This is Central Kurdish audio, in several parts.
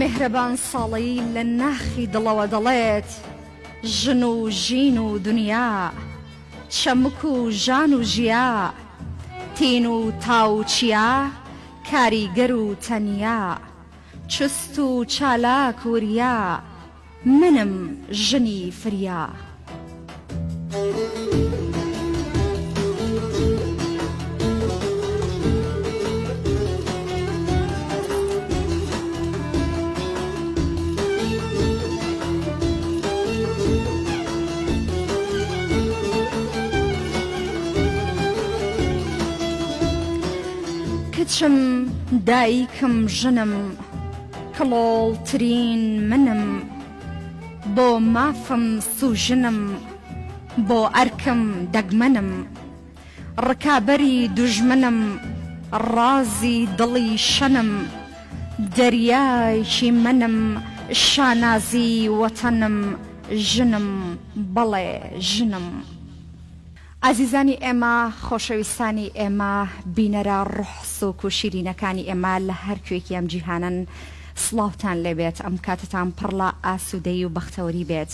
مهربان ساڵی لە ناخی دڵەوە دەڵێت ژن و ژین و دنیا چەمک و ژان و ژیا تین و تاو چیا کاریگەر و تەنیا چست و چالاک و وریا منم ژنی فریا. کچم دایکم ژنم کڵۆڵترین منم بۆ مافم سوژنم بۆ ئەرکم دەگمەنم ڕکابەری دوژمنم ڕازی دڵی شەنم دەریایکی منم شانازی وەتەنم ژنم بەڵێ ژنم. عزیزانی ئێمە خۆشەویستانی ئێمە بینەرە ڕوحسۆک و شیرینەکانی ئێمە لە هەر کوێکی ئەم جیهانن سڵاوتان لێبێت ئەم کاتتان پڕلا ئاسوودەی و بەختەوەری بێت.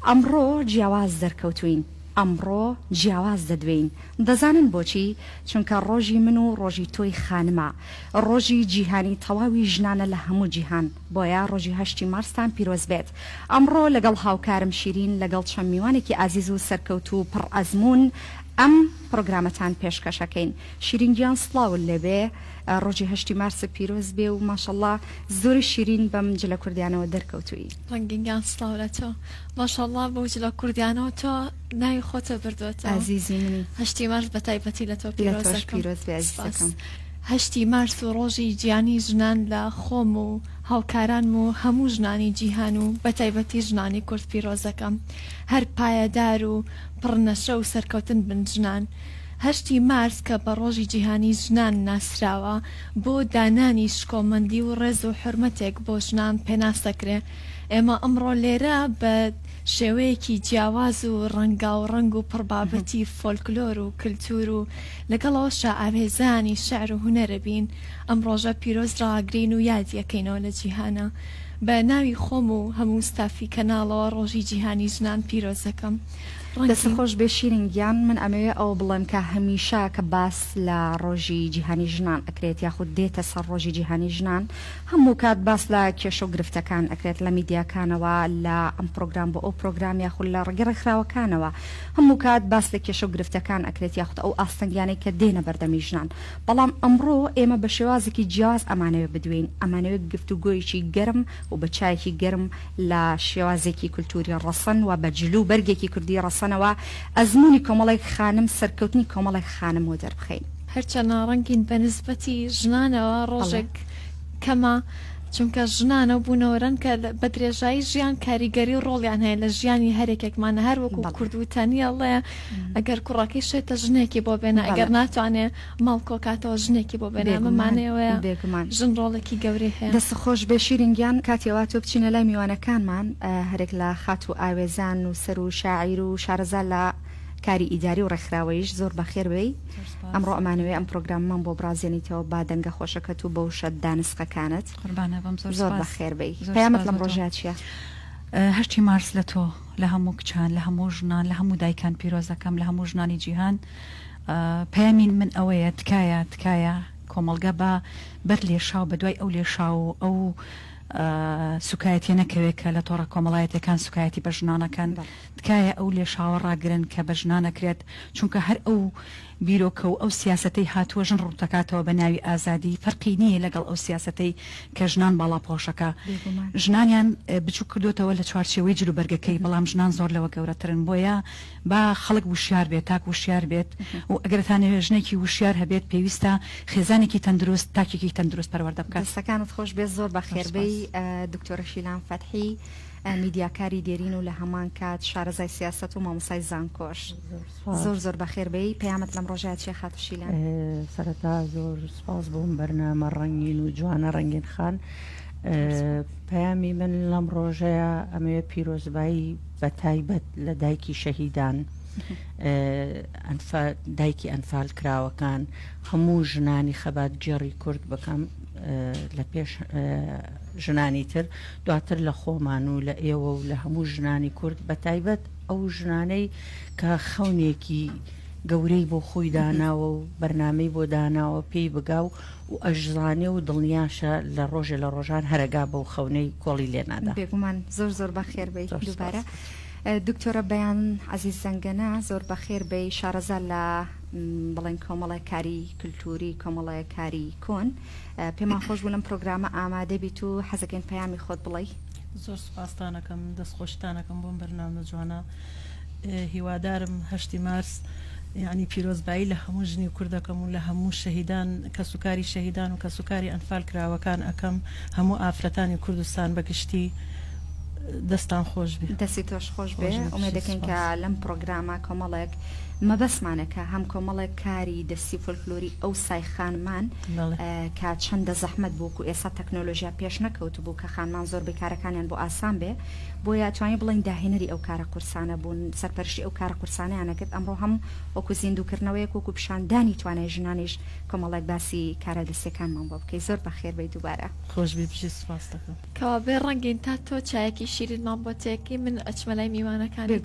ئەمڕۆ جیاواز دەرکەوتوین ئەمڕۆ جیاواز دەدوین دەزانن بۆچی چونکە ڕۆژی من و ڕۆژی تۆی خانمە ڕۆژی جیهانی تەواوی ژنانە لە هەموو جیهان بۆیە ڕۆژی 8 مارستان پیرۆز بێت. ئەمڕۆ لەگەڵ هاوکارم شیرین لەگەڵ چەند میوانێکی ئازیز و سەرکەوت و پڕ ئەزمون ئەم پرۆگرامەتان پێشکەشەکەین. شیرین گیان سڵاون لێبێ ڕۆژی 8 مارس پیرۆز بێ و ماشەڵڵا زۆری شیرین بەم جلە کوردیانەوە دەرکەوتووی. ڕەنگینگیان سڵاو لە تۆ ماشەڵڵا بۆ جلە کوردیانەوە تۆ ناوی خۆتە بردوێتەوە ئازیزی منی. 8 مارس بەتایبەتی لە تۆ پیرۆز بێ ئازیزەکەم. 8 مارس و ڕۆژی گیانی ژنان لە خۆم و هاوکاران و هەموو ژنانی جیهان و بەتایبەتی ژنانی کورد پیرۆزەکەم هەر پایەدار و پڕنەشە و سەرکەوتن بن ژنان. 8 مارس کە بە ڕۆژی جیهانی ژنان ناسراوە بۆ دانانی شکۆمەندی و ڕێز و حرمەتێک بۆ ژنان پێناسەکرێ. ئێمە ئەمڕۆ لێرە بە شێوەیەکی جیاواز و ڕەنگا و ڕنگ و پڕبابەتی فۆلکلۆر و کللتور و لەگەڵەوەشە ئاوێزانی شعر و هونەرە بین. ئەم ڕۆژە پیرۆزراگرین و یادیەکەینەوە لە جیهانە. بە ناوی خۆم و هەموو ستافی کەناڵەوە ڕۆژی جیهانی ژنان پیرۆزەکەم. دەست خۆش بێ شیرینگیان من ئەمەوێ ئەو بڵێم کە هەمیشە کە باس لە ڕۆژی جیهانی ژنان ئەکرێت یاخود دێتە سەر ڕۆژی جیهانی ژنان هەموو کات باس لە کێشە و گرفتەکان ئەکرێت لە میدیاکانەوە لە ئەم پرۆگرام بۆ ئەو پرۆگرام یاخود لە ڕێگە ڕێکخراوەکانەوە هەموو کات باس لە کێشە و گرفتەکان ئەکرێت یاخود ئەو ئاستەنگیانەی کە دێنە بەردەمی ژنان. بەڵام ئەمڕۆ ئێمە بە شێوازێکی جیاواز ئەمانەوێ بدوین ئەمانەوێت گفتوگۆیەکی گەرم و بە چایەکی گەرم لە شێوازێکی کولتوری ڕەسەن و بە جلو بەرگێکی کوردی ڕەسەنەوە ئەزمموی کۆمەڵێک خانم سەرکەوتنی کۆمەڵێک خانم و دەربخەین. هەرچەنە ڕەنگین بە نسبەتی ژنانەوە ڕۆژێک کەمە چونکە ژنانە بوونەوەرن کە بە درێژایی ژیان کاریگەری ڕۆڵیان هەیە لە ژیانی هەرێکێکمانە هەر وەکو کوردوتانیەڵێ ئەگەر کوڕەکەی شێتە ژنێکی بۆ بێنە ئەگەر ناتوانێت ماڵ کۆکاتەوە ژنێکی بۆ بێنە ممانەوەە ژن ڕۆڵێکی گەورەی هەیە. دەست خۆش بێ شیرینگیان کاتێوا تۆ بچینە لای میوانەکانمان هەرێک لە خات و ئاوێزان و سەر و شاعیر و شارەزا لە کاری ئیداری و ڕێکخراوەیش زۆر بەخێر بێی. ئەمڕۆ ئەمانەوەی ئەم پرۆگراممان بۆ برازێنیتەوە با دەنگە خۆشەکەت و بە وشە دانسقەکانت زۆر بەخێر بێی. پەیامەت لەم ڕۆژات چییە؟ 8 مارس لە تۆ لە هەموو کچان لە هەموو ژنان لە هەموو دایکان پیرۆزەکەم لە هەموو ژنانی جیهان پەیامین من ئەوەیە تکایە کۆمەڵگە بە بەر لێشاو بە دوای ئەو لێشاو و ئەو سوکایەتی نەکەوێت کە لە تۆڕە کۆمەڵایەتەکان سوکایەتی بە ژنانەکان تکایە ئەو لێشاوە ڕاگرن کە بە ژنانەکرێت چونکە هەر ئەو بیرۆکە و ئەو سیاسەتەی هاتووە ژن ڕوتەکاتەوە بە ناوی ئازادی فەرقی نییە لەگەڵ ئەو سیاسەتەی کە ژنان باڵا پۆشەکە ژنانیان بچوو کردوتەوە لە چوارچێوەی جلوبەرگەکەی بەڵام ژنان زۆر لەوە گەورەترن بۆیە با خەڵک وشیار بێت تاک وشیار بێت و ئەگەرتانەوێ ژنێکی وشیار هەبێت پێویستە خێزانێکی تەندروست تاکێکی تەندروست پەروەردە بکات. دەستەکانت خۆش بێت زۆر بەخێربەی دکتۆرە شیلان فەتحی میدیاکاری دێرین و لە هەمان کات شارەزای سیاست و مامۆسای زانکۆش زۆر بەخێربەی پەیامەت لەم ڕۆژات چێ خاتو شیلان؟ سەرەتا زۆر سپاس بۆم بەرنامە ڕەنگین و جوانە ڕەنگین خان. پەیامی من لەم ڕۆژەیە ئەمەوێ پیرۆزبایی بە تایبەت لە دایکی شەهیدان دایکی ئەنفال کراوەکان هەموو ژنانی خەبات گێڕی کورد بکەم لە پێش ژنانی تر دواتر لە خۆمان و لە ئێوە و لە هەموو ژنانی کورد بە تایبەت ئەو ژنانەی کە خەونێکی گەورەی بۆ خۆی داناوە و بەرنامەی بۆ داناوە پێی بگاو و ئەژزانێ و دڵنیاشە لە ڕۆژێ لە ڕۆژان هەرگا بەو خەونەی کۆڵی لێنادا. بێگومان زۆر زۆر بەخێر بێ دووبارە. دکتۆرە بەیان عزیز زەنگەنە زۆر بەخێر بێ شارەزا لە بڵێن کۆمەڵی کاری کللتوری کۆمەڵی کاری کۆن پێمان خۆش بوو لەم پرۆگرامە ئامادە بیت و حەزەکەین پەیامی خۆت بڵێ. زۆر سوپاسدانەکەم دەستخۆشتانەکەم بۆم بەرنامە جوانە هیوادارم 8 مارس یعنی پیرۆزبایی لە هەموو ژنی کوردەکەم و لە هەموو شەهیدان کە سوکاری شەهیدان و کە سوکاری ئەنفال کراوەکان ئەەکەم هەموو ئافرەتانی کوردستان بەگشتی دەستان خۆش بێ دەستی تۆش خۆش بێ ئومێ دەکەین کە لەم پرۆگرامە کۆمەڵێک مەبەسمانەکە هەم کۆمەڵێک کاری دەستی فۆلکلۆری ئەو سایخانمان کە چەندە زەحمەت بوو و ئێستا تەکنۆلۆژیا پێش نەکەوت بوو کە خانمان زۆر بێکارەکانیان بۆ ئاسان بێ بۆیە توانین بڵین داهێنەری ئەو کارە قورسانە بوون سەرپەرشتی ئەو کارە قورسانەیانەکرد ئەمڕۆ هەم وەکو زیندووکردنەوەیەک وەکو پیشاندانی توانای ژنانیش کۆمەڵێک باسی کارە دەستەکانمان بۆ بکەی زۆر بەخێر بێ دووبارە خۆش بێ بژی سوپاس دەکەم کەوا بێ ڕەنگین تا تۆ چایەکی شیرینمان بۆ تێکی من ئەچمەلای میوانەکانی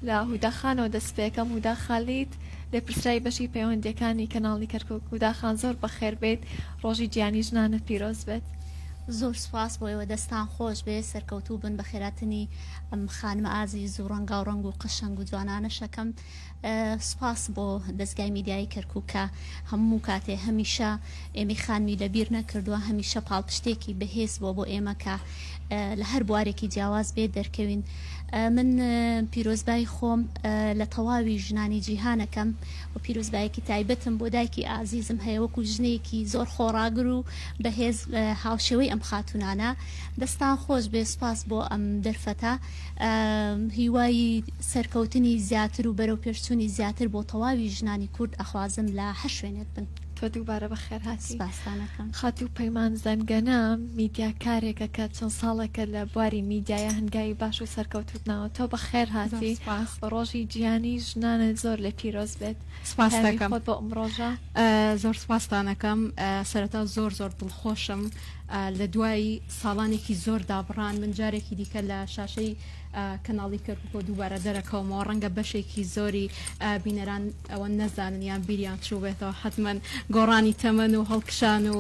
لە هوداخانەوە دەست پێکەم هودا خالیت لێ پرسرای بەشی پەیوەندەکانی کەناڵی کەرکک هوداخان زۆر بەخێر بێت ڕۆژی گیانی ژنانە پیرۆز بێت. زۆر سپاس بۆ ئێوە دەستان خۆش بێ سەرکەوتوو بن بە خێراتنی ئەم خانمە ئازیز و ڕەنگا و ڕەنگ و قشنگ و جوانانە شەکەم سپاس بۆ دەستگای میدیایی کەرکووکە هەموو کاتێ هەمیشە ئێمەی خانمی لەبیر نەکردووە هەمیشە پاڵپشتێکی بەهێز بۆ ئێمەکە لە هەر بوارێکی جیاواز بێ دەرکەوین. من پیرۆزبایی خۆم لە تەواوی ژنانی جیهانەکەم و پیرۆزبایەکی تایبەتم بۆ دایکی ئازیزم هەیە وەکو ژنەیەکی زۆر خۆڕاگر و بەهێز هاوشێوەی ئەم خاتونانە دەستان خۆش بێ سپاس بۆ ئەم دەرفەتە هیوایی سەرکەوتنی زیاتر و بەرەو پێشچوونی زیاتر بۆ تەواوی ژنانی کورد ئەخوازم لە هەر شوێنێت بن. تۆ دووبارە بەخێر هاتی سپاسانەکەم. خاتی و پەیمان زەنگەنە میدیاکارێکە کە چەند ساڵێکە لە بواری میدیایە هەنگاوی باش و سەرکەوتوتنەوە تۆ بەخێر هاتی بە ڕۆژی گیانی ژنانە زۆر لە پیرۆز بێت. سپاس دەکەم خۆت بۆ ئەم ڕۆژە زۆر سپاسدانەکەم سەرەتا زۆر زۆر دڵخۆشم لە دوای ساڵانێکی زۆر دابڕان من جارێکی دیکە لە شاشەی کەناڵی کەرکووک دووبارە دەرەکەومەوە ڕەنگە بەشێکی زۆری بینەران ئەوە نەزانن یان بیریان چوو بێتەوە حتمما گۆڕانی تەمەن و هەڵکشان و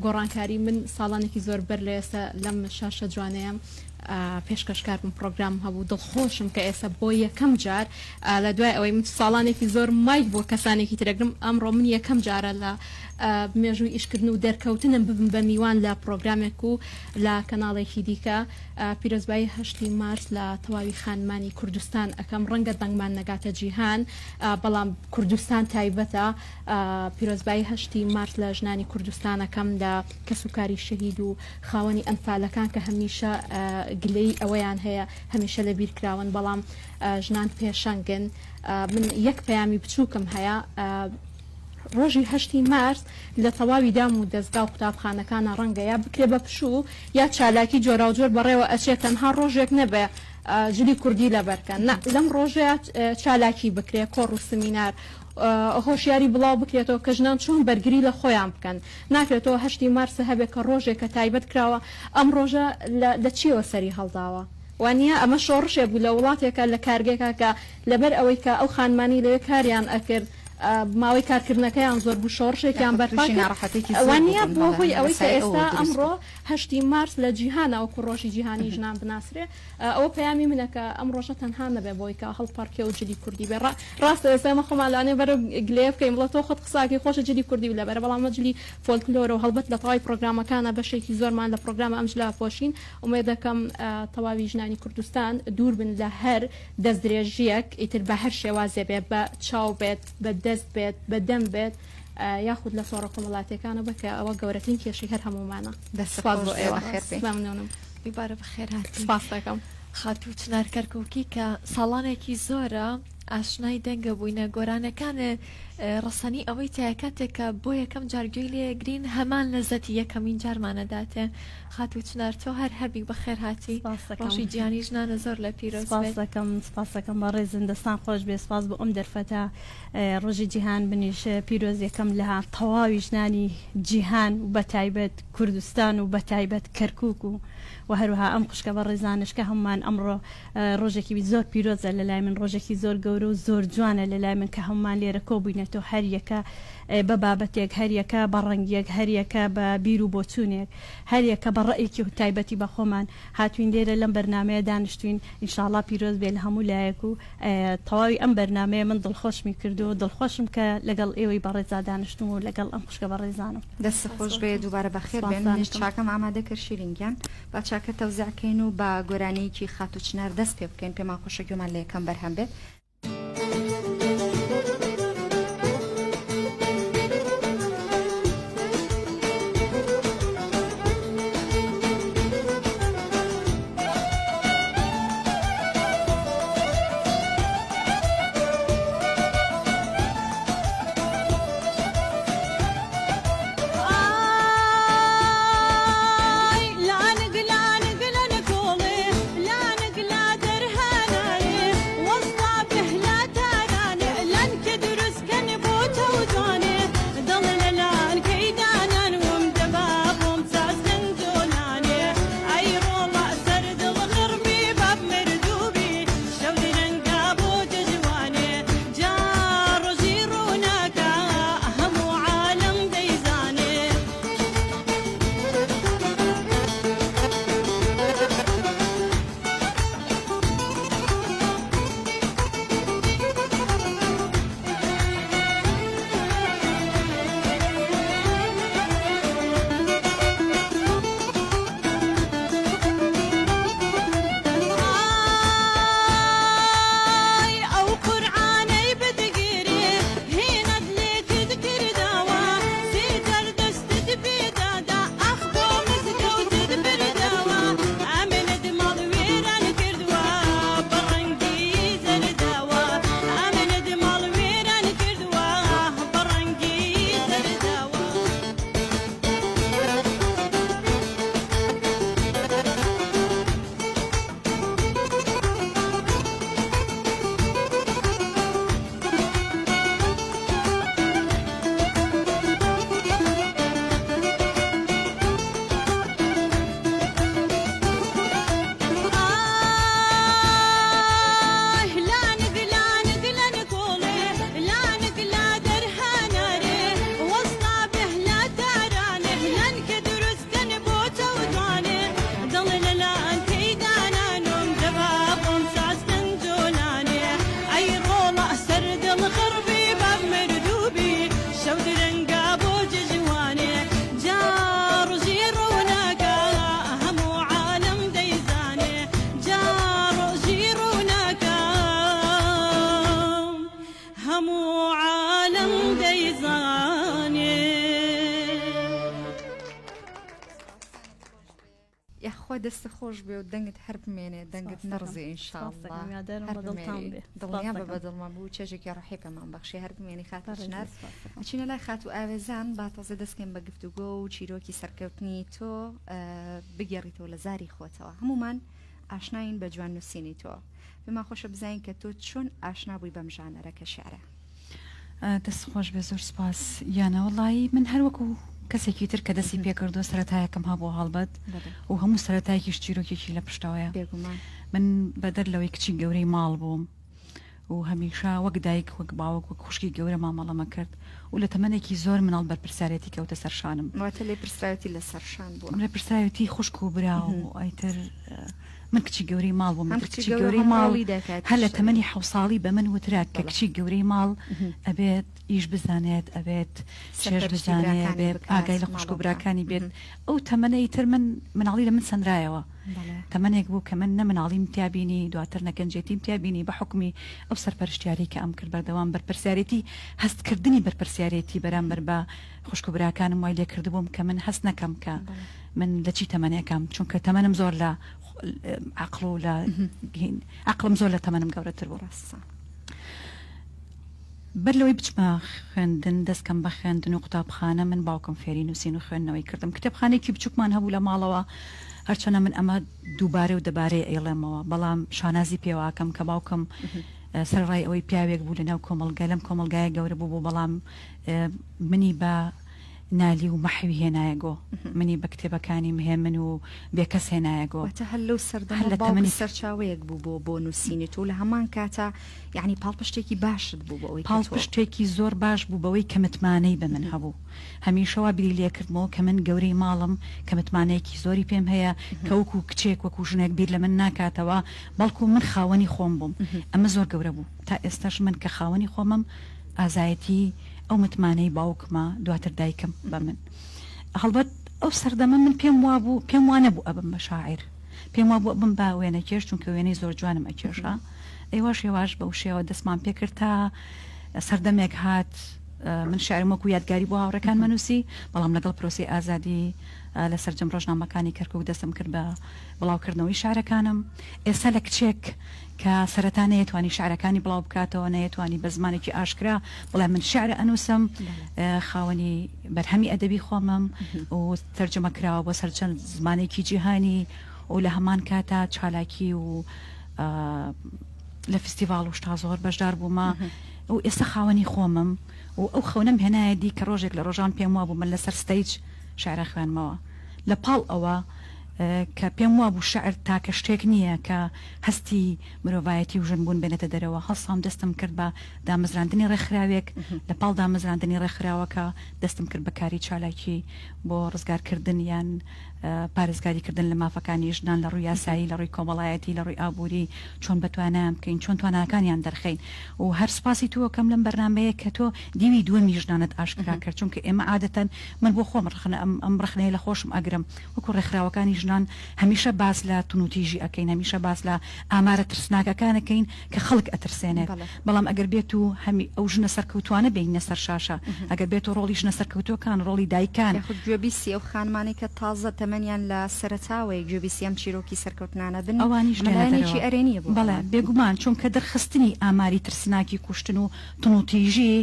گۆڕانکاری من ساڵانێکی زۆر بەر لە ئێستا لەم شاشە جوانەیەم پێشکەشکار بم پرۆگرام هەبوو دڵخۆشم کە ئێستا بۆ یەکەم جار لە دوای ئەوەی من ساڵانێکی زۆر مایک بۆ کەسانێکی ترەگرم ئەمڕۆ من یەکەم جارە لە مێژووی ئیشکردن و دەرکەوتنم ببم بە میوان لە پرۆگرامێک و لە کەناڵێکی دیکە پیرۆزبایی 8 مارس لە تەواوی خانمانی کوردستان ئەەکەم ڕەنگە دەنگمان نەگاتە جیهان بەڵام کوردستان تایبەتە پیرۆزبایی 8 مارس لە ژنانی کوردستانەکەم لە کەسوکاری شەهید و خاوەنی ئەنفالەکان کە هەمیشە گلەی ئەوەیان هەیە هەمیشە لە بیرکراون بەڵام ژنان پێشەنگن. من یەک پەیامی بچووکم هەیە ڕۆژی 8 مارس لە تەواوی دام و دەستگا و قوتابخانەکانە ڕەنگە یا بکرێ بە پشوو یا چالاکی جۆرا و جۆر بەڕێوە ئەچێت تەنها ڕۆژێک نەبێ جلی کوردی لەبەرکەن لەم ڕۆژەیە چالاکی بکرێ کۆڕ و سمینار هۆشیاری بڵاو بکرێتەوە کە ژنان چۆن بەرگری لە خۆیان بکەن ناکرێتەوە 8 مارسە هەبێت کە ڕۆژێک کە تایبەت کراوە ئەم ڕۆژە لە چیەوە سەری هەڵداوە وانە ئەمە شۆڕشێ بوو لە وڵاتێکە لە کارگێکە کە لەبەر ئەوەی کە ئەو خانمانی لەوێ کاریان ئەکرد ماوەی کارکردنەکەیان زۆر بوو شۆڕشێکیان بەرپاکوانە بۆ هۆی ئەوەی کە ئێستا ئەمڕۆ 8 مارس لە جیهانەوە ڕۆژی جیهانی ژنان بناسرێ ئەوە پەیامی منەکە ئەم ڕۆژە تەنها نەبێ بۆی کە هەڵپارکێ و جلی کوردی بێ ڕاستە ئێستا خۆمالانێ بەرە گلێ بکەین بڵێت تۆ خۆت قساکی خۆشە جلی کوردی لە بەرە بەڵام جلی فۆلکلۆرە و هەڵبەت لە تەواوی پرۆگرامەکانە بەشێکی زۆرمان لە پرۆگرامە ئەمجلا پۆشین ومێ دەکەم تەواوی ژنانی کوردستان دوور بن لە هەر دەست درێژیەک ئیتر بە هەر شێوازێ بێت بە چاو بێت بە دەست بێت بەدەم بێت یاخود لە سۆڕە کۆمەڵاتەکانە بکە ئەوە گەورەترین کێشی هەر هەمومانە دەسپاس بۆ ئێوە مەمنونم دووبارە بەخێر هاتی سپاس دەکەم خاتوو چنار کەرکووکی کە ساڵانێکی زۆرە ئاشنای دەنگە بووینە گۆرانەکانە ڕسەنی ئەوەی تایە کاتێکە بۆ یەکەم جارگوێی لێ گرین هەمان لەزەتی یەکەمین جارمانەداتێ خاتو چنار تۆ هەر هەبی بەخێر هاتی ڕۆژی گیانی ژنانە زۆر لە پیرۆز سپاسەکەم بە ڕێزن دەستان خۆش بێ سپاس بۆ ئەم دەرفەتە ڕۆژی جیهان بنیشە پیرۆز یەکەم لە تەواوی ژنانی جیهان و بە تایبەت کوردستان و بە تایبەت کەرکووک و هەروها ئەم خوشکە بە ڕێزانشکە هەمومان ئەمڕۆ ڕۆژێکی زۆر پیرۆزە لەلای من ڕۆژێکی زۆر گەورە و زۆر جوانە لەلای من کە هەمومان لێرە کۆبووینەتەوە هەر یەکە بە بابەتێک هەر یەکە بە ڕەنگیەک هەر یەکە بە بیر و بۆچوونێک هەر یەکە بە ڕێیەکی و تایبەتی بە خۆمان هاتوین لێرە لەم بەرنمەیە دانیشتوین ئینشاءڵڵا پیرۆز بێ لە هەموو لایەک و تەواوی ئەم بەرنمەیە من دڵخۆشمی کردو و دڵخۆشم کە لەگەڵ ئێوەی بەڕێزا دانیشتم و لەگەڵ ئەم خوشکە بە ڕێزانم دەست خۆش بێ دووبارە بەخێر بێن چاکەم ئامادە کرد شیرینگیان با چاکە تەوزیعکەین و بە گۆرانەیەکی خاتو چنار دەست پێ بکەین پێمان خۆشە گوێمان لە یەکەم بەرهەم بێت خۆ دەست خۆش بێ و دەنگت هەر بمێنێ دەنگت نەڕزێ ئینشاءڵڵا دڵنیا بە بەدڵمان بوو چێژێکی ڕەحی پێمان بەخشی هەر بمێنی خاتە ژنار ئەچینە لای خاتو ئاوێزان با تەزە دەستکەین بە گفتوگۆ و چیرۆکی سەرکەوتنی تۆ بگەڕیتەوە لە زاری خۆتەوە هەمومان ئاشناین بە جوان نووسینی تۆ بما خۆشە بزانین کە تۆ چۆن ئاشنا بووی بەم ژانەرە کە شیعرە دەست خۆش بێ زۆر سپاس یانە وەڵی من هەروەکو کەسێکی تر کە دەستی پێکردو سەرەتایەکەم هەبوو هەڵبەت و هەموو سەرەتایەکیش چیرۆکێکی لە پشتەوەیە من بەدەر لەوەی کچی گەورەی ماڵ بووم و هەمیشا وەک دایک وەک باوەک وەک خوشکی گەورە مامەڵەمە کرد و لە تەمەنێکی زۆر مناڵ بەرپرسارەتی کەوتە سەرشانم واتە لێ پرسراوەتی لە سەرشان بوو لە پرسراوەتی خوشک و برا و ئایتر من کچی گەورەی ماڵ بووم کچی گەورەی ماڵی هەر لە تەمەنی 7 ساڵی بە من وترا کە کچی گەورەی ماڵ ئەبێت ئیش بزانێت ئەبێت چێژ بزانێت بێت ئاگای لە خوشک و براکانی بێت ئەو تەمەنەی تر مناڵی لە من سندرایەوە تەمەنێک بوو کە من نە مناڵیم تیابینی دواتر نەگەنجێتیم تیابینی بە حکمی ئەو سەرپەرشتیاری کە ئەم کرد بەردەوام بەرپرسیارەتی هەستکردنی بەرپرسیارەتی بەرامبەر بە خوشک و براکانم وای لێ کردبووم کە من هەست نەکەم کە من لە چی تەمەنێکم چونکە تەمەنم زۆر لە عقل و لە عقلم زۆر لە تەمەنم گەورەتر بوو بەر لەوەی بچمە خوێندن دەستکەم بە خوێندن و قوتابخانە من باوکم فێری نووسین و خوێندنەوەی کردم کتێبخانێکی بچووکمان هەبوو لە ماڵەوە هەرچەنە من ئەمە دووبارە و دەبارەی ئەیڵێمەوە بەڵام شانازی پێواکەم کە باوکم سەرڕای ئەوەی پیاوێک بوو لەناو کۆمەلگا لەم کۆمەلگایە گەورە بوو بەڵام منی بە نالی و مەحوی هێنایەگۆ منی بە کتێبەکانی مهێ من و بێکەس هێنایەگۆ هەل لەو سەردەمە باوکی سەرچاوەیەک بوو بۆ نووسینت و لە هەمان کاتە یعنی پاڵپشتێکی باشت بوو بەوەی پاڵپشتێکی زۆر باش بوو بەوەی کە متمانەی بە من هەبوو هەمیشەوە بیری لێکردمەوە کە من گەورەی ماڵم کە متمانەیەکی زۆری پێم هەیە کە وەکو کچێک وەکو ژنێک بیر لە من ناکاتەوە بەڵکو من خاوەنی خۆم بووم ئەمە زۆر گەورە بوو تا ئێستاش من کە خاوەنی خۆمم ئازایەتی ئەو متمانەی باوکمە دواتر دایکم بە من هەڵبەت ئەو سەردەمە من پێم وانە بوو ئەبم بە شاعیر پێم وا بوو ئەبم با وێنە کێش چونکە وێنەی زۆر جوانم ئەکێشە ئەیوا شێواش بەو شێوە دەستمان پێ کرد تا سەردەمێک هات من شاعرم وەکو یادگاری بۆ هاوڕەکان منووسی بەڵام لەگەڵ پرۆسی ئازادی لە سەرجەم ڕۆژنامەکانی کەرکووک دەستم کرد بە بڵاوکردنەوەی شارەکانم ئێستا لە کچێک کە سەرەتا نەیەتوانی شعرەکانی بڵاو بکاتەوە نەیەتوانی بە زمانێکی ئاشکرا بڵام من شعرە ئەنووسم خاوەنی بەرهەمی ئەدەبی خۆمم و تەرجەمە کراوە بۆ سەرچەند زمانێکی جیهانی و لە هەمان کاتا چالاکی و لە فستیڤاڵ و شتا زۆر بەشدار بوومە و ئێستا خاوەنی خۆمم و ئەو خەونەم هێنایە دی کە ڕۆژێک لە ڕۆژان پێم وا بوو من لەسەر ستەیج شعرە خوێنمەوە لە پاڵ ئەوە کە پێم وا بوو شعر تاکە شتێک نییە کە هەستی مرۆڤایەتی و ژنبوون بێنێتە دەرەوە هەڵسام دەستم کرد بە دامەزراندنی ڕێکخراوێک لە پاڵ دامەزراندنی ڕێکخراوەکە دەستم کرد بە کاری چالاکی بۆ ڕزگارکردن یان پارێزگاریکردن لە مافەکانی ژنان لە ڕووی یاسایی لە ڕووی کۆمەڵایەتی لە ڕووی ئابووری چۆن بەتوانیان بکەین چۆن تواناکانیان دەرخەین و هەر سپاسی تۆ کەم لەم بەرنامەیە کە تۆ دیوی دووەمی ژنانت ئاشکرا کرد چونکە ئێمە عادەتەن من بۆ خۆم ڕخنە ئەم ڕخنەیە لە خۆشم ئەگرم وەکو ڕێکخراوەکانی ژنان هەمیشە باس لە تونوتیژی ئەەکەین هەمیشە باس لە ئامارە ترسناکەکانەکەین کە خەڵک ئەترسێنێت بەڵام ئەگەر بێت و هەمی ئەو ژنە سەرکەوتوانە بینە سەر شاشە ئەگەر بێت و ڕۆڵی ژنە سەرکەوتوەکان ڕۆڵی دایکان گوێبیسی ئەو خانمانی کە تازە تەمەنیان لە سەرەتاوەی گوێبیسیەم چیرۆکی سەرکەوتنانە بن ئەوانیش لەلایەنێکی ئەرێنیە بوو بەڵێ بێگومان چونکە دەرخستنی ئاماری ترسناکی کوشتن و تونوتیژی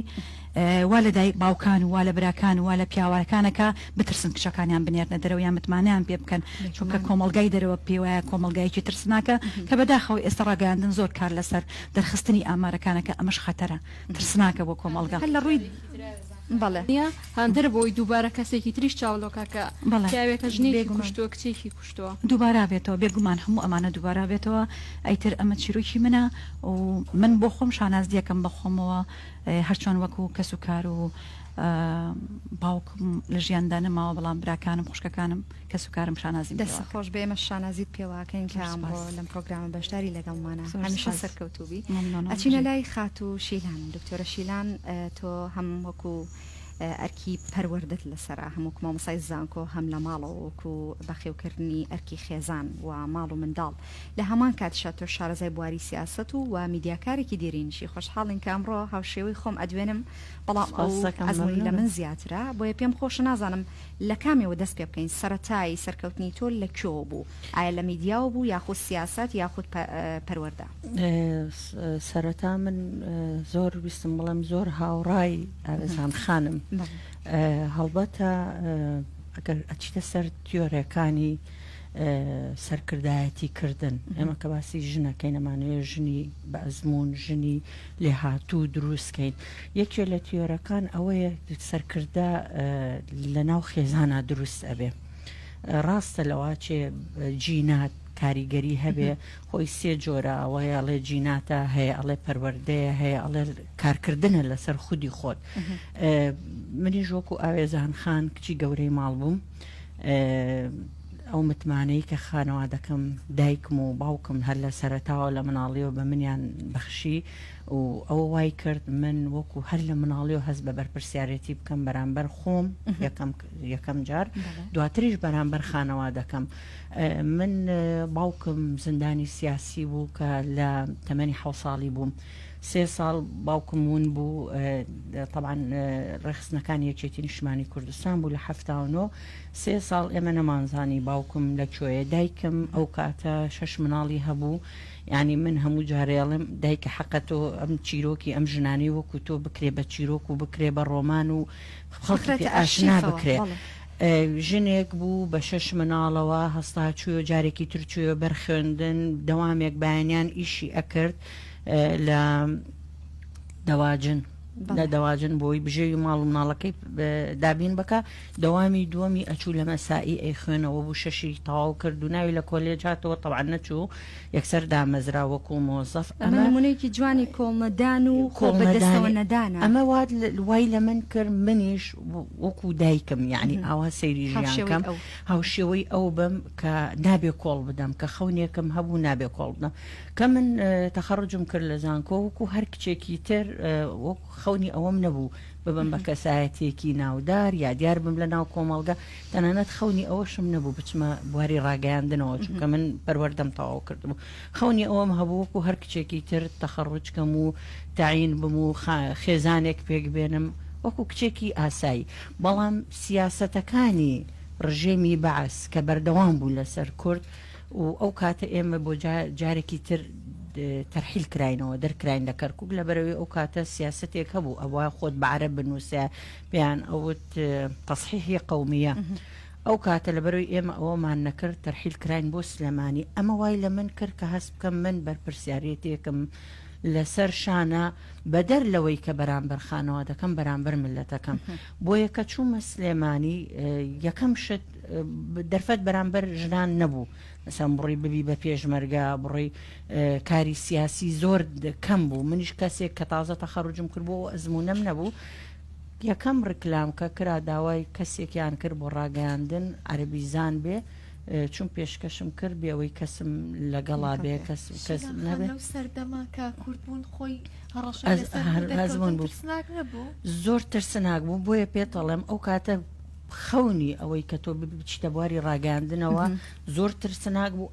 وا لە دایک باوکان و وا لە براکان و وا لە پیاوەکانەکە بترسن کچەکانیان بنێرنە دەرەوە یان متمانیان پێ بکەن چونکە کۆمەلگای دەرەوە پێوایە کۆمەلگایکی ترسناکە کە بەداخەوە ئێستا ڕاگەاندن زۆر کار لەسەر دەرخستنی ئامارەکانەکە ئەمەش خەتەرە ترسناکە بۆ کۆمەلگا لە ڕووی بەڵێ هەندەر بۆی دووبارە کەسێکی تریش چاوڵۆکە کە پیاوێکە ژنێکی کوشتووە کچێکی کوشتووە دووبارە بێتەوە بێگومان هەموو ئەمانە دووبارە بێتەوە ئەیتر ئەمە چیرۆکی منە و من بۆ خۆم شانازدیەکەم بە خۆمەوە هەرچۆن وەکو کەس و کار و باوکم لە ژیاندا نەماوە بەڵام براکانم خوشکەکانم کەس و کارم شانازی دەست خۆش بێمە شانازیت پێواکەین کە ئەمڕۆ لەم پرۆگرامە بەشداری لەگەڵمانە هەمیشە سەرکەوتوبی ئەچینە لای خات و شیلان دکتۆرە شیلان تۆ هەم وەکو ئەرکی پەروەردت لەسرە هەموو مامۆسای زانکۆ هەم لە ماڵەوە وەکو بەخێوکردنی ئەرکی خێزان و ماڵ و منداڵ لە هەمان کاتشە تۆ شارەزای بواری سیاست و میدیاکارێکی دیرینشی خۆشحاڵین کە ئەمڕۆ هاوشێوەی خۆم ئەدوێنم بەڵام ئەزمەی لە من زیاترە بۆیە پێم خۆش نازانم لە کامێوە دەست پێ بکەین سەرەتایی سەرکەوتنی تۆ لەکوێوە بوو ئایا لە میدیاوە بوو یاخود سیاست یاخود پەروەردە سەرەتا من زۆر ویستم بڵم زۆر هاوڕای ئاوێزان خانم هەڵبەتە ئەگەر ئەچیتە سەر تیۆرەکانی سەرکردایەتی کردن ئێمە کە باسی ژنەکەی نەمانوێ ژنی بە ئەزمون ژنی لێهاتوو دروستکەین یەکێ لە تیۆرەکان ئەوەیە سەرکردە لە ناو خێزانە دروست ئەبێ ڕاستە لەواچێ جینات کاریگەری هەبێ خۆی سێ جۆرە ئەوەیە ئەڵێ جیناتە هەیە ئەڵێ پەروەردەیە هەیە ئەڵێ کارکردنە لەسەر خودی خۆت منی ژۆکو ئاوێزان خان کچی گەورەی ماڵ بووم ئەو متمانەی کە خانەوادەکەم دایکم و باوکم هەر لە سەرەتاوە لە مناڵیەوە بە منیان بەخشی و ئەوە وای کرد من وەکو هەر لە مناڵیەوە هەست بە بەرپرسیارەتی بکەم بەرامبەر خۆم یەکەم جار دواتریش بەرامبەر خانەوادەکەم من باوکم زندانی سیاسی بوو کە لە تەمەنی 7 ساڵی بووم 3 ساڵ باوکم ون بوو طبعا ڕێخستنەکانی یەکێتی نیشتمانی کوردستان بوو لە 79 3 ساڵ ئێمە نەمانزانی باوکم لەکوێیە دایکم ئەو کاتە 6 مناڵی هەبوو یعنی من هەموو جارێڵم دایکە حەقەتۆ ئەم چیرۆکی ئەم ژنانی وەکو تۆ بکرێ بە چیرۆک و بکرێ بە ڕۆمان و خەڵکی ئاشنا بکرێ. ژنێک بوو بە 6 مناڵەوە هەستا چوە جارێکی تر چوە بەرخێندن دەوامێک بەیانیان ئیشی ئەکرد لە دەواجن لە دەواجن بۆی بژێوی ماڵ و مناڵەکەی دابین بکە دەوامی دووەمی ئەچوو لە مەسائی ئەی خوێنەوە بوو 6 تەواو کرد و ناوی لە کۆلێج هاتەوە تەواو نەچوو یەکسەر دامەزرا وەکو مۆزەف ئەمە نمونەیەکی جوانی کۆڵنەدان و بەدەستەوە نەدانە ئەمە وای لە من کرد منیش وەکو دایکم یعنی ئاوا سەیری ژیانکەم هاوشێوەی ئەو بم کە نابێ کۆڵ بدەم کە خەونێکم هەبوو نابێ کۆڵ بدەم کە من تەخەڕجم کرد لە زانکۆ وەکو هەر کچێکی تر وەکو خەونی ئەوەم نەبوو ببم بە کەسایەتێکی ناودار یا دیار بم لە ناو کۆمەڵگە تەنانەت خەونی ئەوەشم نەبوو بچمە بواری ڕاگەیاندنەوە چونکە من پەروەردەم تەواو کردبوو خەونی ئەوەم هەبوو وەکو هەر کچێکی تر تەخەڕجکەم و تعین بم و خێزانێک پێک بێنم وەکو کچێکی ئاسایی بەڵام سیاسەتەکانی ڕژێمی بەعس کە بەردەوام بوو لەسەر کورد و ئەو کاتە ئێمە بۆ جارێکی تر تەرحیل کراینەوە دەرکراین لە کەرکووک لە بەرەوەی ئەو کاتە سیاسەتێک هەبوو ئەوە خۆت بەعرە بنووسە پێیان ئەوت تەصحیحی قەومیە ئەو کاتە لە بەرەوەی ئێمە ئەوەمان نەکرد تەرحیل کراین بۆ سلێمانی ئەمە وای لە من کرد کە هەست بکەم من بەرپرسیارەتێکم لەسەر شانە بەدەر لەوەی کە بەرامبەر خانەوە دەکەم بەرامبەر ملەتەکەم بۆ یەکە چوومە سلێمانی یەکەم شت دەرفەت بەرامبەر ژنان نەبوو مثلا بڕی ببی بە پێشمەرگە بڕی کاری سیاسی زۆر کەم بوو منیش کەسێک کە تازە تەخەڕجم کرد بۆ ئەزمونەم نەبوو یەکەم ڕکلام کە کرا داوای کەسێکیان کرد بۆ ڕاگەاندن عەرەبیزان بێ چون پێشکەشم کرد بێەوەی کەسم لەگەڵا بێ کەس نەبێت سەردەما کە کورتبوون خۆی هەزمون بوو زۆر ترسناک بوو بۆیە پێتەڵێم ئەو کاتە خەونی ئەوەی کە تۆ بچیتە بواری ڕاگەاندنەوە زۆر ترسناک بوو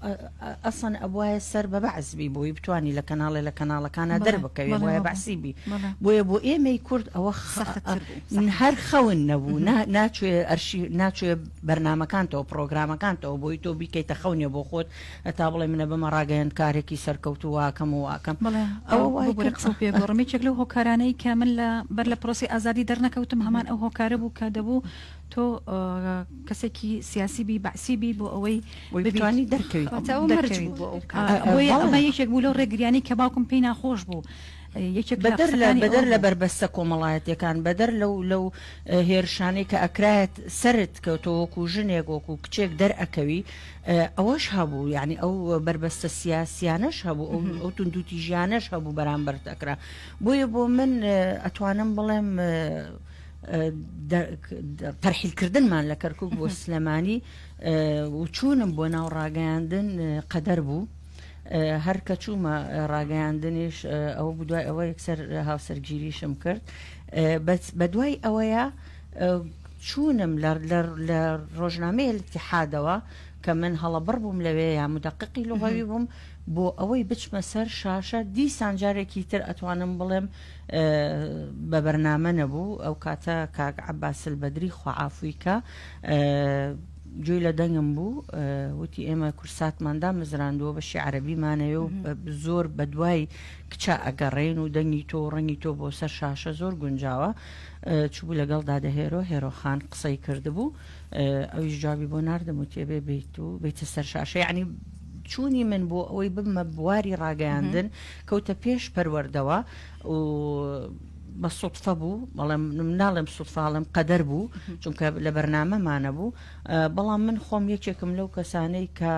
ئەسەن ئەبواە سەر بە بەعزبی بۆی بتوانی لە کەناڵەکانە دەربکەوێ وایە بەعسیبی بۆیە بۆ ئێمەی کورد ئەوە هەر خەون نەبوو ناچوێ بەرنمەکانتەوە پرۆگرامەکانتەوە بۆی تۆ بیکەیتە خەونێ بۆ خۆت هەتا بڵێ منە بمە ڕاگەیان کارێکی سەرکەوت و واکەم و واکەم ئەوە قسە پێگۆڕمێکێک لەو هۆکارانەی کە من بەر لە پرۆسی ئازادی دەرنەکەوتم هەمان ئەو هۆکارە بوو کە دەبوو تۆ کەسێکی سیاسی بی بەعسی بی بۆ ئەوەی بتوانی دەرکەویت ئەمە یەکێک بوو لەو ڕێگریانی کە باوکم پێی ناخۆش بوو بەدەر لە بربەستە کۆمەڵایەتەکان بەدەر لەو هێرشانەی کە ئەکرایەت سرت کەوتەوەکو ژنێک وەکو کچێک دەرئەکەوی ئەوەش هەبوو یعنی ئەو بربەستە سیاسیانەش هەبوو ئەو توندوتی ژیانەش هەبوو بەرامبەر دەکرا بۆیە بۆ من ئەتوانم بڵێم تەرحیلکردنمان لە کەرکووک بۆ سلێمانی و چوونم بۆ ناو ڕاگەیاندن قەدەر بوو هەر کە چوومە ڕاگەیاندنیش ئەوە بوو دوای ئەوە یەکسەر هاوسەرگیریشم کرد بە دوای ئەوەیە چوونم لە ڕۆژنامەیە الاتحادەوە کە من هەڵەبڕ بووم لەوێ یا مدەقیقی لغەوی بووم بۆ ئەوەی بچمە سەر شاشە دیسان جارێکی تر ئەتوانم بڵێم بە بەرنامە نەبوو ئەو کاتە کاک عەباس البەدری خوعافویکە گوێی لە دەنگم بوو وتی ئێمە کورساتماندا مزراندووە بەشی عەرەبیمانەوێ و زۆر بە دوای کچە ئەگەڕێن و دەنگی تۆ ڕەنگی تۆ بۆ سەر شاشە زۆر گونجاوە چوو لەگەڵ دادەهێرۆ هێرۆخان قسەی کردبوو ئەویش جوابی بۆ ناردم و تێبێ بێت و بیتە سەر شاشە یعنی چوونی من بۆ ئەوەی بمە بواری ڕاگەیاندن کەوتە پێش پەروەردەوە و بە سوتفە بوو بەڵام ناڵێم سوتفاڵم قەدەر بوو چونکە لە بەرنامەمانە بوو بەڵام من خۆم یەکێکم لەو کەسانەی کە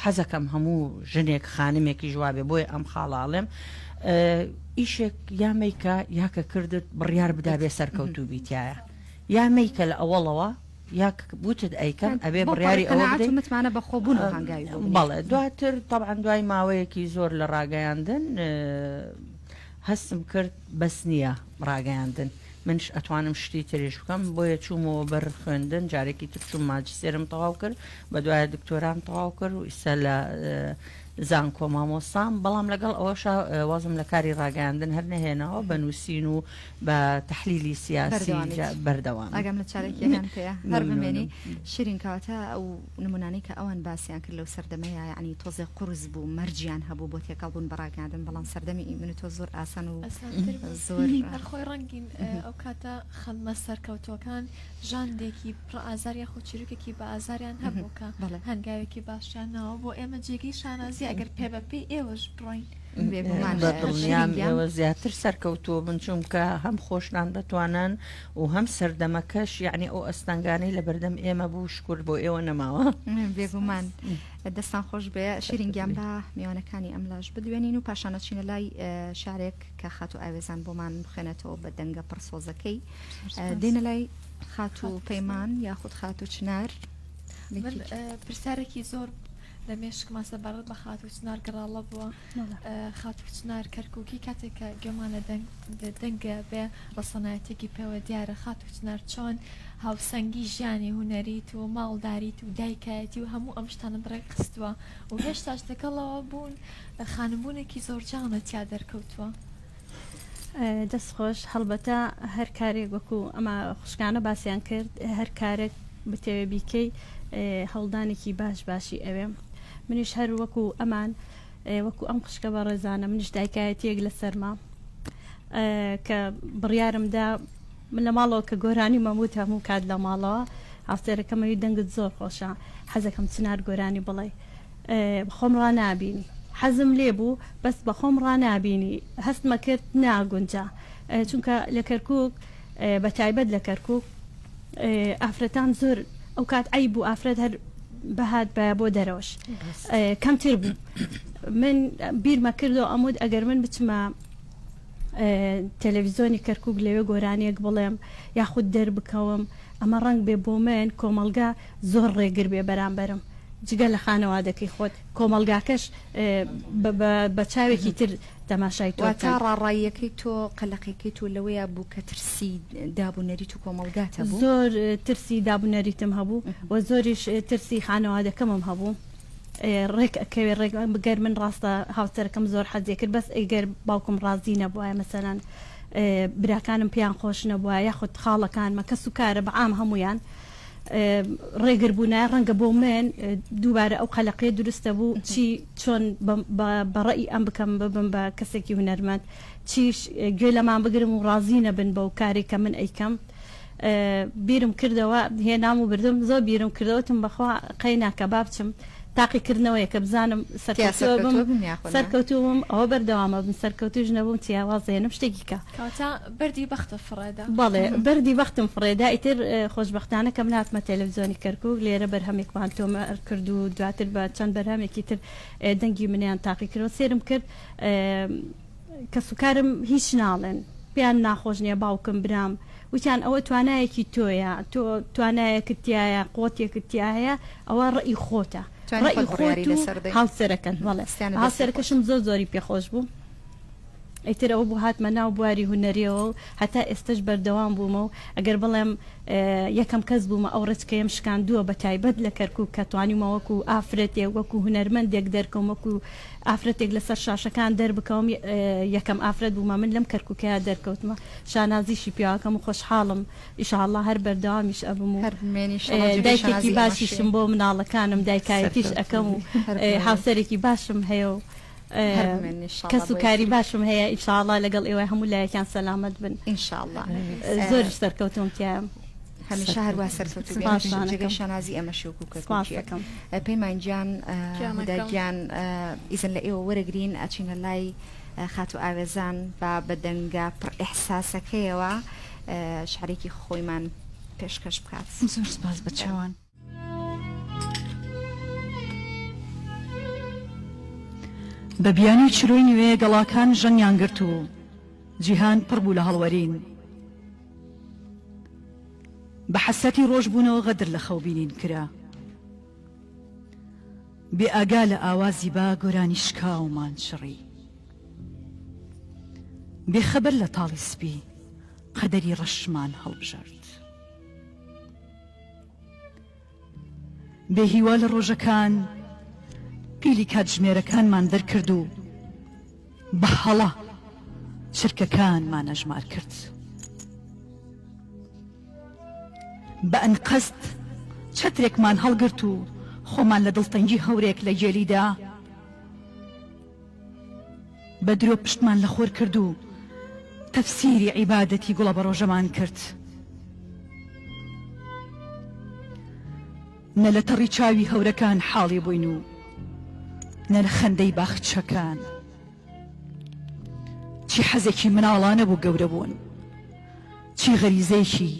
حەزەکەم هەموو ژنێک خانمێکی جوابێ بۆی ئەم خاڵاڵێم ئیشێک یامەیکە یاکە کردت بڕیار بدابێ سەرکەوتوو بیتایە یامەیکە لە ئەوڵەوە یاک بوتت ئەیکەم ئەبێ بڕیاری ئەوە متمانە بە خۆبوون هەنگاوی بەڵێ دواتر طبعا دوای ماوەیەکی زۆر لە ڕاگەیاندن هەستم کرد بەس نییە ڕاگەیاندن منش ئەتوانم شتی ترێش بکەم بۆیە چوومەوە بەر خوێندن جارێکی تر چوم ماجستێرم تەواو کرد بە دوایە دکتۆرام تەواو کرد و ئیستا لە زانکۆ مامۆستام بەڵام لەگەڵ ئەوەش وازم لە کاری ڕاگەاندن هەر نەهێنەوە بە نووسین و بە تحلیلی سیاسی بەردەوام ئەگەم لە چارێکیەکان پێەیە هەر بمێنی شیرین کاتە ئەو نمونانەی کە ئەوان باسییان کرد لەو سەردەمەیە یعنی تۆزێ قورس بوو مەرجیان هەبوو بۆ تێکەڵبوون بەڕاگەاندن بەڵام سەردەمی من تۆ زۆر ئاسان و زۆر خۆی ڕەنگین ئەو کاتە خەممە سەرکەوتوەکان ژاندێکی پڕ ئازار یاخۆ چیرروکێکی بە ئازاریان هەبووکە هەنگاوێکی باشیانەوە بۆ ئێمە جێگەی شانازی ئەگەر پێ بەپێ ئێوەش بڕۆین بەدڵنیام زیاتر سەرکەوتووە من چونکە هەم خۆشنان دەتوانن و هەم سەردەمەکەش یعنی ئەو ئەستانگانەی لە بەردەم ئێمە بوو شکر بۆ ئێوە نەماوە بێگومان دەستان خۆش بێ شیرینگیان بە میوانەکانی ئەملاش بدوێنین و پاشانە چینە لای شارێک کە خات و ئاوێزان بۆمان بخێنێتەوە بە دەنگە پرسۆزەکەی دێنە لای خات و پەیمان یاخود خات و چنار پرسیارێکی زۆر لە مێشکمان سەبارەت بە خات و چنار گەڕاڵە بووە خات و چنار کەرکووکی کاتێککە گوێمانە دەنگە بێ ڕەسەنایەتێکی پێوە دیارە خات و چنار چۆن هاوسەنگی ژیانی هوەریت و ماڵداریت و دایکایەتی و هەموو ئەم شتانە بڕێک خستووە و هێشتاش دەکەڵەوە بوون خانبوونێکی زۆر جاانە تیا دەرکەوتووە. دەستخۆش هەڵبەتە هەر کارێک وەکو ئەمە خوشکانە باسییان کرد هەر کارێک بتەوێ بیکەی هەڵدانێکی باشی ئەوێ منیش هەر وەکو ئەمان وەکو ئەم خوشکە بە ڕێزانە منیش دایکایەتێک لە سەرما کە بڕیارمدا من لە ماڵەوە کە گۆرانی مەموت هەموو کات لە ماڵەوە هاوسێرەکەمەوی دەنگت زۆر خۆشە حەزەکەم چنار گۆرانی بڵێ بەخۆم ڕا نابینی حەزم لێ بوو بەس بەخۆم ڕا نابینی هەستمە کرد ناگونجا چونکە لە کەرکووک بە تایبەت لە کەرکووک ئافرەتان زۆر ئەو کات ئەی بوو ئافرەت هەر بەهات بە بۆ دەرەوەش کەمتر بوو من بیرمە کردەوە ئەمود ئەگەر من بچمە تەلەڤیزۆنی کەرکووک لەوێ گۆرانیەک بڵێم یاخود دەربکەوم ئەمە ڕنگ بێ بۆ من کۆمەلگا زۆر ڕێگر بێ بەرامبەرم جگە لە خانەوادەکەی خۆت کۆمەلگاکەش بە چاوێکی تر تەماشای تۆ تا ڕاڕاییەکەی تۆ قەلەقیەکەی تۆ لەوەیە بوو کە ترسی دابوونەریت و کۆمەلگاتە بوو زۆر ترسی دابوونەریتم هەبوو و زۆریش ترسی خانەوادەکەمم هەبوو ڕێک ئەکەوێ ڕێک بگەر من ڕاستە هاوسەرەکەم زۆر حەزیە کرد بەس ئەگەر باوکم ڕازی نەبووە مەسەلەن براکانم پێیان خۆش نەبووە یاخود خاڵەکانمە کەس و کارە بەعام هەمویان ڕێگر بوونە ڕەنگە بۆ من دووبارە ئەو قەلەقەیە دروستە بوو چی چۆن بەڕێی ئەم بکەم ببم بە کەسێکی هونەرمەند چیش گوێ لەمان بگرم و ڕازی نەبن بەو کاری کە من ئەیکەم بیرم کردەوە هێنام و بردم زۆر بیرم کردەوەتم بەخوا قەی ناکە با بچم تاقیکردنەوەیە کە بزانم سەرکەوتوم ئەوە بەردەوامە بن سەرکەوتوش نەبووم تیاوازێنم شتێکی کە بەردی بەختە فڕێدا بەڵێ بەردی بەختم فڕێدا ئیتر خۆشببختانە کەم ناتمە تەلەڤیزۆنی کەرکووک لێرە بەرهەمێکمان تۆمە کرد و دواتر بە چەند بەرهەمێکی تر دەنگی منیان تاقی کردەوە سێرم کرد کە سوکارم هیچ ناڵێن پێیان ناخۆش نییە باوکم برام وتیان ئەوە توانایەکی تۆیە تۆ توانایەکت تایە قوتێکت تایە ئەوە ڕئی خۆتە هاوسەرەکەن هاوسەرەکەشم زۆر زۆری پێخۆش بوو ئەیتر ئەوە بوو هاتمە ناو بواری هوەریەوە و هەتا ئێستش بەردەوام بوومە و ئەگەر بڵێم یەکەم کەس بوومە ئەو ڕچکەیم شکاندووە بە تایبەت لە کەرکووک کە توانیمە وەکو ئافرەتێک وەکو هونەرمەندێک دەرکەم وەکو ئافرەتێک لەسەر شاشەکان دەربکەوم یەکەم ئافرەت بوومە من لەم کەرکووکەیە دەرکەوتمە شانازیشی پیاکەم و خۆشحاڵم ئیشاءالله هەر بەردەوامیش ئەبم و دایکێکی باشیشم بۆ مناڵەکانم دایکایەتیش ئەەکەم و هاوسەرێکی باشم هەیە و کەس و کاری باشم هەیە ئیشاءالله لەگەڵ ئێوە هەموو لایەکان سەلامەت بن ئینشاءالله زۆرش سەرکەوتوم تیایم هەمیشە هەروە سەرکەوتو شانازی ئەمە شوک و کەکەم پەیمانگیان هوداگیان ئیزن لە ئێوە وەرەگرین ئەچینە لای خات و ئاوێزان با بەدەنگە پڕ ئێحساسەکەیەوە شعرێکی خۆیمان پێشکەش بکات. زۆر سپاس بە چاوان. بە بیانی چرۆی نوێ گەڵاکان ژەنیان گرت و جیهان پڕ بوو لە هەڵوەرین بە حەسەتی ڕۆژبوونەوە غەدر لە خەوبینین کرا بێ ئاگا لە ئاوازی با گۆرانی شکاومان شڕی بێخەبەر لە تاڵی سپی قەدەری ڕەشمان هەڵبژارد بێ هیوا لە ڕۆژەکان پیلی کاتژمێرەکانمان دەرکرد و بە هەڵە چرکەکانمان نەژمار کرد بە ئەنقەست چەترێکمان هەڵگرت و خۆمان لە دڵتەنگی هەورێک لە جێلیدا بە درۆ پشتمان لە خۆر کرد و تەفسیری عیبادەتی گوڵە بە ڕۆژەمان کرد نە لە تەڕی چاوی هەورەکان حاڵی بووین و نە لە خەندەی باخچەکان چی حەزێکی مناڵانە بوو گەورە بوون چی غەریزەیەکی